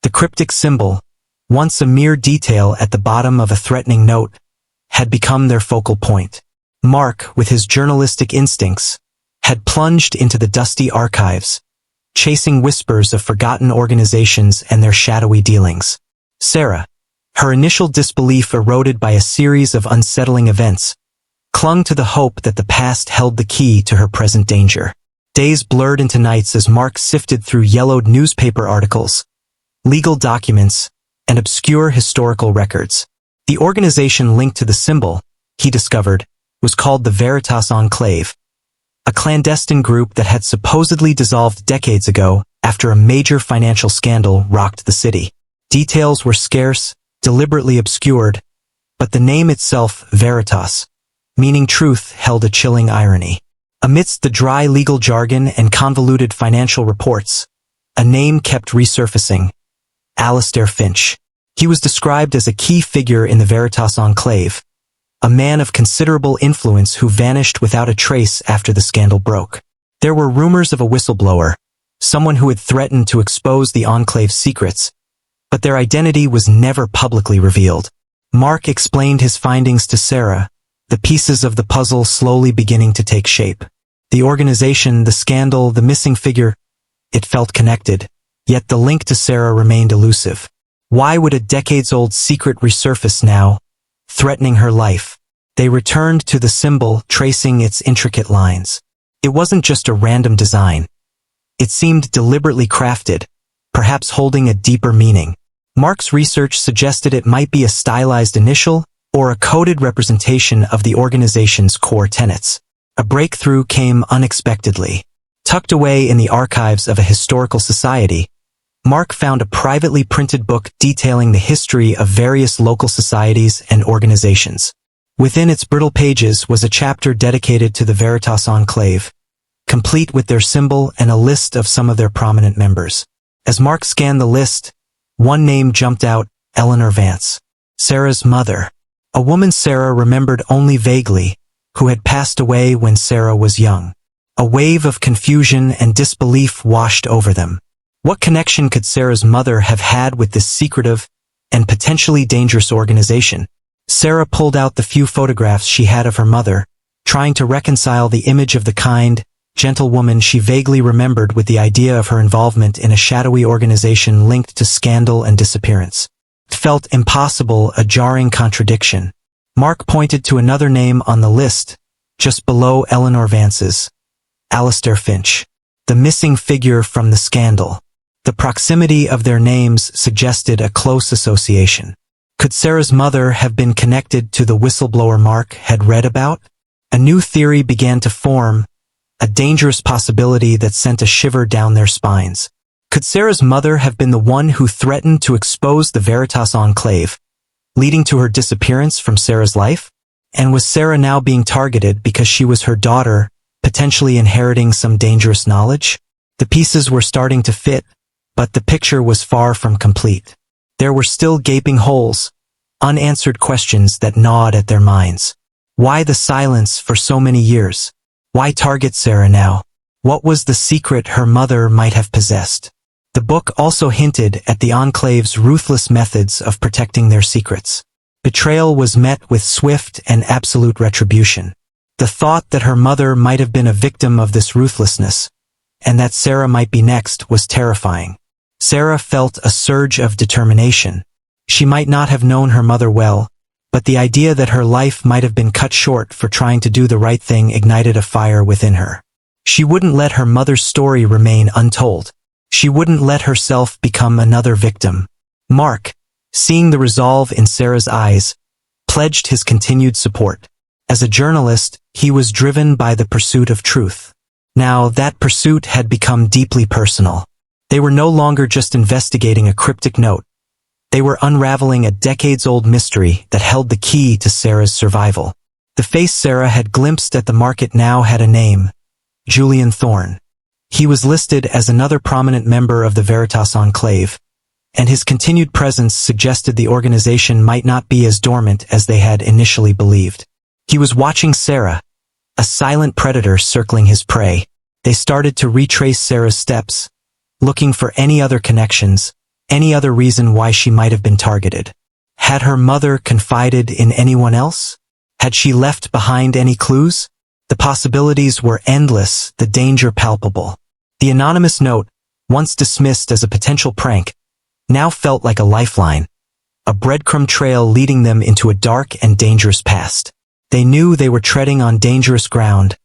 The cryptic symbol, once a mere detail at the bottom of a threatening note, had become their focal point. Mark, with his journalistic instincts, had plunged into the dusty archives, chasing whispers of forgotten organizations and their shadowy dealings. Sarah, her initial disbelief eroded by a series of unsettling events, clung to the hope that the past held the key to her present danger. Days blurred into nights as Mark sifted through yellowed newspaper articles, legal documents, and obscure historical records. The organization linked to the symbol, he discovered, was called the Veritas Enclave, a clandestine group that had supposedly dissolved decades ago after a major financial scandal rocked the city. Details were scarce, deliberately obscured, but the name itself, Veritas, meaning truth, held a chilling irony. Amidst the dry legal jargon and convoluted financial reports, a name kept resurfacing: Alastair Finch. He was described as a key figure in the Veritas Enclave, a man of considerable influence who vanished without a trace after the scandal broke. There were rumors of a whistleblower, someone who had threatened to expose the Enclave's secrets, but their identity was never publicly revealed. Mark explained his findings to Sarah, the pieces of the puzzle slowly beginning to take shape. The organization, the scandal, the missing figure, it felt connected, yet the link to Sarah remained elusive. Why would a decades-old secret resurface now, threatening her life? They returned to the symbol, tracing its intricate lines. It wasn't just a random design. It seemed deliberately crafted, perhaps holding a deeper meaning. Mark's research suggested it might be a stylized initial or a coded representation of the organization's core tenets. A breakthrough came unexpectedly. Tucked away in the archives of a historical society, Mark found a privately printed book detailing the history of various local societies and organizations. Within its brittle pages was a chapter dedicated to the Veritas Enclave, complete with their symbol and a list of some of their prominent members. As Mark scanned the list, one name jumped out: Eleanor Vance, Sarah's mother. A woman Sarah remembered only vaguely, who had passed away when Sarah was young. A wave of confusion and disbelief washed over them. What connection could Sarah's mother have had with this secretive and potentially dangerous organization? Sarah pulled out the few photographs she had of her mother, trying to reconcile the image of the kind, gentle woman she vaguely remembered with the idea of her involvement in a shadowy organization linked to scandal and disappearance. It felt impossible, a jarring contradiction. Mark pointed to another name on the list, just below Eleanor Vance's: Alastair Finch, the missing figure from the scandal. The proximity of their names suggested a close association. Could Sarah's mother have been connected to the whistleblower Mark had read about? A new theory began to form, a dangerous possibility that sent a shiver down their spines. Could Sarah's mother have been the one who threatened to expose the Veritas Enclave, leading to her disappearance from Sarah's life? And was Sarah now being targeted because she was her daughter, potentially inheriting some dangerous knowledge? The pieces were starting to fit, but the picture was far from complete. There were still gaping holes, unanswered questions that gnawed at their minds. Why the silence for so many years? Why target Sarah now? What was the secret her mother might have possessed? The book also hinted at the Enclave's ruthless methods of protecting their secrets. Betrayal was met with swift and absolute retribution. The thought that her mother might have been a victim of this ruthlessness, and that Sarah might be next, was terrifying. Sarah felt a surge of determination. She might not have known her mother well, but the idea that her life might have been cut short for trying to do the right thing ignited a fire within her. She wouldn't let her mother's story remain untold. She wouldn't let herself become another victim. Mark, seeing the resolve in Sarah's eyes, pledged his continued support. As a journalist, he was driven by the pursuit of truth. Now, that pursuit had become deeply personal. They were no longer just investigating a cryptic note. They were unraveling a decades-old mystery that held the key to Sarah's survival. The face Sarah had glimpsed at the market now had a name: Julian Thorne. He was listed as another prominent member of the Veritas Enclave, and his continued presence suggested the organization might not be as dormant as they had initially believed. He was watching Sarah, a silent predator circling his prey. They started to retrace Sarah's steps, looking for any other connections, any other reason why she might have been targeted. Had her mother confided in anyone else? Had she left behind any clues? The possibilities were endless, the danger palpable. The anonymous note, once dismissed as a potential prank, now felt like a lifeline, a breadcrumb trail leading them into a dark and dangerous past. They knew they were treading on dangerous ground,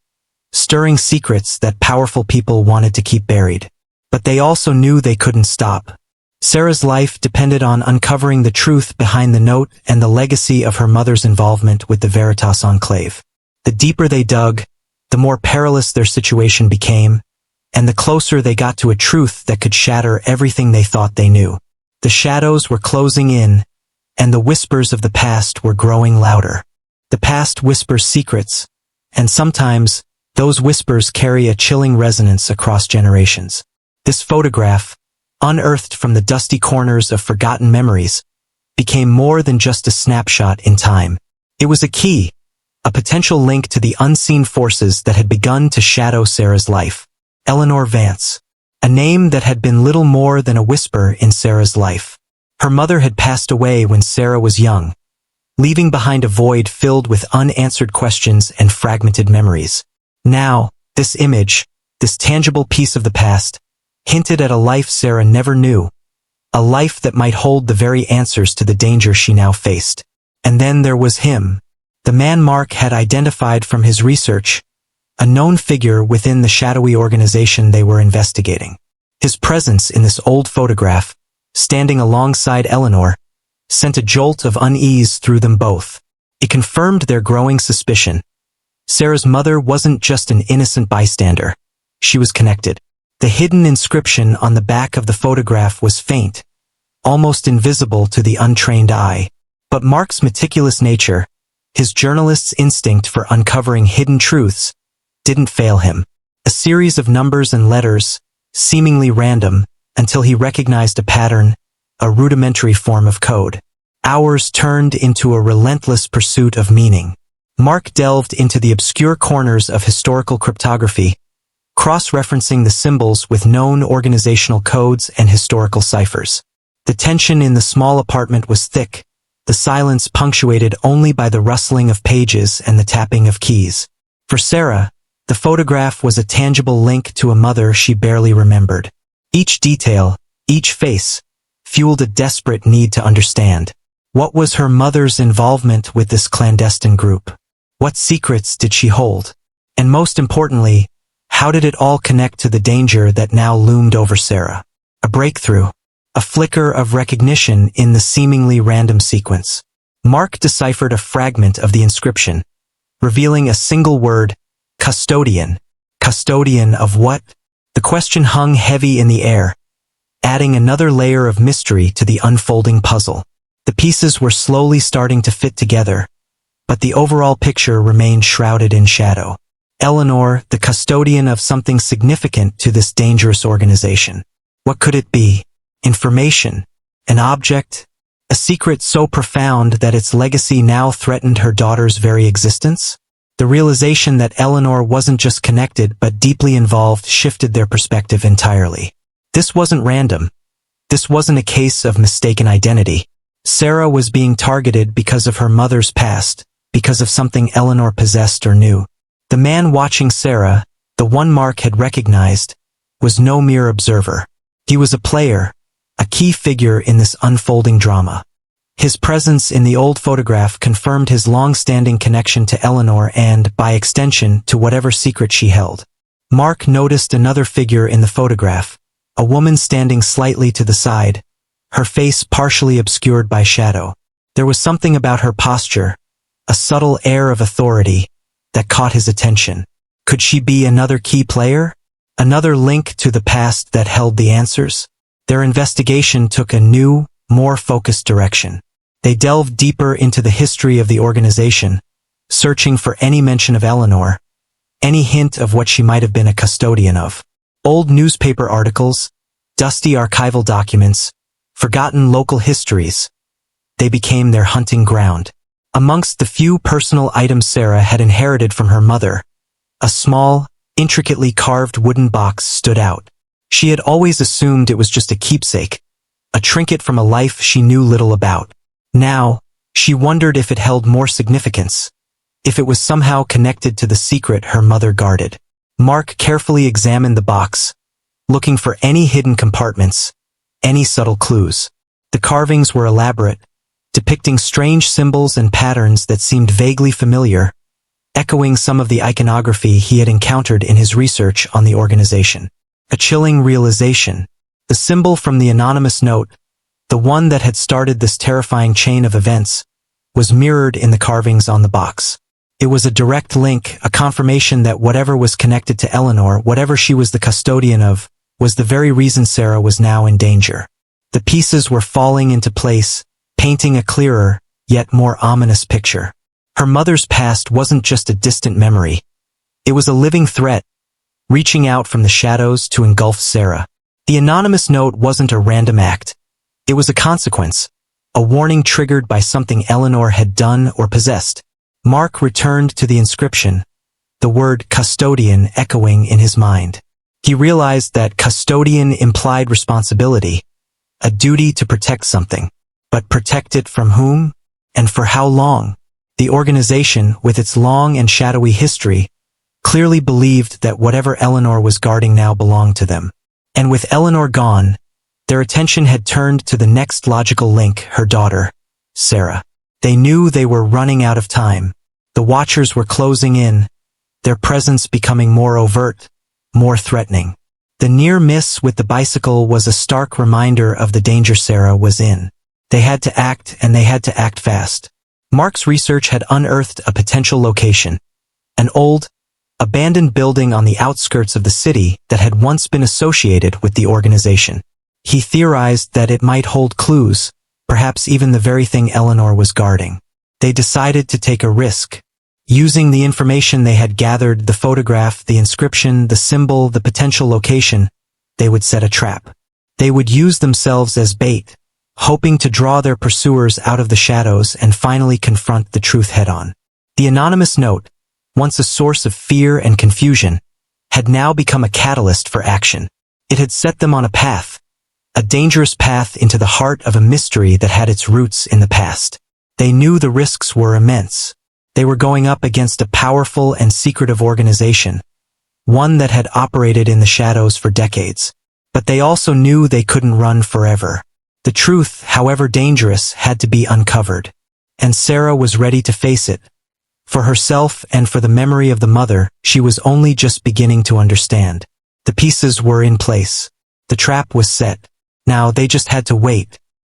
stirring secrets that powerful people wanted to keep buried. But they also knew they couldn't stop. Sarah's life depended on uncovering the truth behind the note and the legacy of her mother's involvement with the Veritas Enclave. The deeper they dug, the more perilous their situation became, and the closer they got to a truth that could shatter everything they thought they knew. The shadows were closing in, and the whispers of the past were growing louder. The past whispers secrets, and sometimes those whispers carry a chilling resonance across generations. This photograph, unearthed from the dusty corners of forgotten memories, became more than just a snapshot in time. It was a key, a potential link to the unseen forces that had begun to shadow Sarah's life. Eleanor Vance, a name that had been little more than a whisper in Sarah's life. Her mother had passed away when Sarah was young, leaving behind a void filled with unanswered questions and fragmented memories. Now, this image, this tangible piece of the past, hinted at a life Sarah never knew, a life that might hold the very answers to the danger she now faced. And then there was him, the man Mark had identified from his research, a known figure within the shadowy organization they were investigating. His presence in this old photograph, standing alongside Eleanor, sent a jolt of unease through them both. It confirmed their growing suspicion. Sarah's mother wasn't just an innocent bystander. She was connected. The hidden inscription on the back of the photograph was faint, almost invisible to the untrained eye. But Mark's meticulous nature, his journalist's instinct for uncovering hidden truths, didn't fail him. A series of numbers and letters, seemingly random, until he recognized a pattern, a rudimentary form of code. Hours turned into a relentless pursuit of meaning. Mark delved into the obscure corners of historical cryptography, cross-referencing the symbols with known organizational codes and historical ciphers. The tension in the small apartment was thick, the silence punctuated only by the rustling of pages and the tapping of keys. For Sarah, the photograph was a tangible link to a mother she barely remembered. Each detail, each face, fueled a desperate need to understand. What was her mother's involvement with this clandestine group? What secrets did she hold? And most importantly, how did it all connect to the danger that now loomed over Sarah? A breakthrough, a flicker of recognition in the seemingly random sequence. Mark deciphered a fragment of the inscription, revealing a single word, custodian. Custodian of what? The question hung heavy in the air, adding another layer of mystery to the unfolding puzzle. The pieces were slowly starting to fit together, but the overall picture remained shrouded in shadow. Eleanor, the custodian of something significant to this dangerous organization. What could it be? Information? An object? A secret so profound that its legacy now threatened her daughter's very existence? The realization that Eleanor wasn't just connected but deeply involved shifted their perspective entirely. This wasn't random. This wasn't a case of mistaken identity. Sarah was being targeted because of her mother's past, because of something Eleanor possessed or knew. The man watching Sarah, the one Mark had recognized, was no mere observer. He was a player, a key figure in this unfolding drama. His presence in the old photograph confirmed his long-standing connection to Eleanor and, by extension, to whatever secret she held. Mark noticed another figure in the photograph, a woman standing slightly to the side, her face partially obscured by shadow. There was something about her posture, a subtle air of authority, that caught his attention. Could she be another key player? Another link to the past that held the answers? Their investigation took a new, more focused direction. They delved deeper into the history of the organization, searching for any mention of Eleanor, any hint of what she might have been a custodian of. Old newspaper articles, dusty archival documents, forgotten local histories. They became their hunting ground. Amongst the few personal items Sarah had inherited from her mother, a small, intricately carved wooden box stood out. She had always assumed it was just a keepsake, a trinket from a life she knew little about. Now, she wondered if it held more significance, if it was somehow connected to the secret her mother guarded. Mark carefully examined the box, looking for any hidden compartments, any subtle clues. The carvings were elaborate, depicting strange symbols and patterns that seemed vaguely familiar, echoing some of the iconography he had encountered in his research on the organization. A chilling realization. The symbol from the anonymous note, the one that had started this terrifying chain of events, was mirrored in the carvings on the box. It was a direct link, a confirmation that whatever was connected to Eleanor, whatever she was the custodian of, was the very reason Sarah was now in danger. The pieces were falling into place, painting a clearer, yet more ominous picture. Her mother's past wasn't just a distant memory. It was a living threat, reaching out from the shadows to engulf Sarah. The anonymous note wasn't a random act. It was a consequence, a warning triggered by something Eleanor had done or possessed. Mark returned to the inscription, the word custodian echoing in his mind. He realized that custodian implied responsibility, a duty to protect something. But protect it from whom? And for how long? The organization, with its long and shadowy history, clearly believed that whatever Eleanor was guarding now belonged to them. And with Eleanor gone, their attention had turned to the next logical link, her daughter, Sarah. They knew they were running out of time. The Watchers were closing in, their presence becoming more overt, more threatening. The near miss with the bicycle was a stark reminder of the danger Sarah was in. They had to act, and they had to act fast. Mark's research had unearthed a potential location, an old, abandoned building on the outskirts of the city that had once been associated with the organization. He theorized that it might hold clues, perhaps even the very thing Eleanor was guarding. They decided to take a risk. Using the information they had gathered, the photograph, the inscription, the symbol, the potential location, they would set a trap. They would use themselves as bait, hoping to draw their pursuers out of the shadows and finally confront the truth head-on. The anonymous note, once a source of fear and confusion, had now become a catalyst for action. It had set them on a path, a dangerous path into the heart of a mystery that had its roots in the past. They knew the risks were immense. They were going up against a powerful and secretive organization, one that had operated in the shadows for decades. But they also knew they couldn't run forever. The truth, however dangerous, had to be uncovered. And Sarah was ready to face it. For herself and for the memory of the mother, she was only just beginning to understand. The pieces were in place. The trap was set. Now they just had to wait.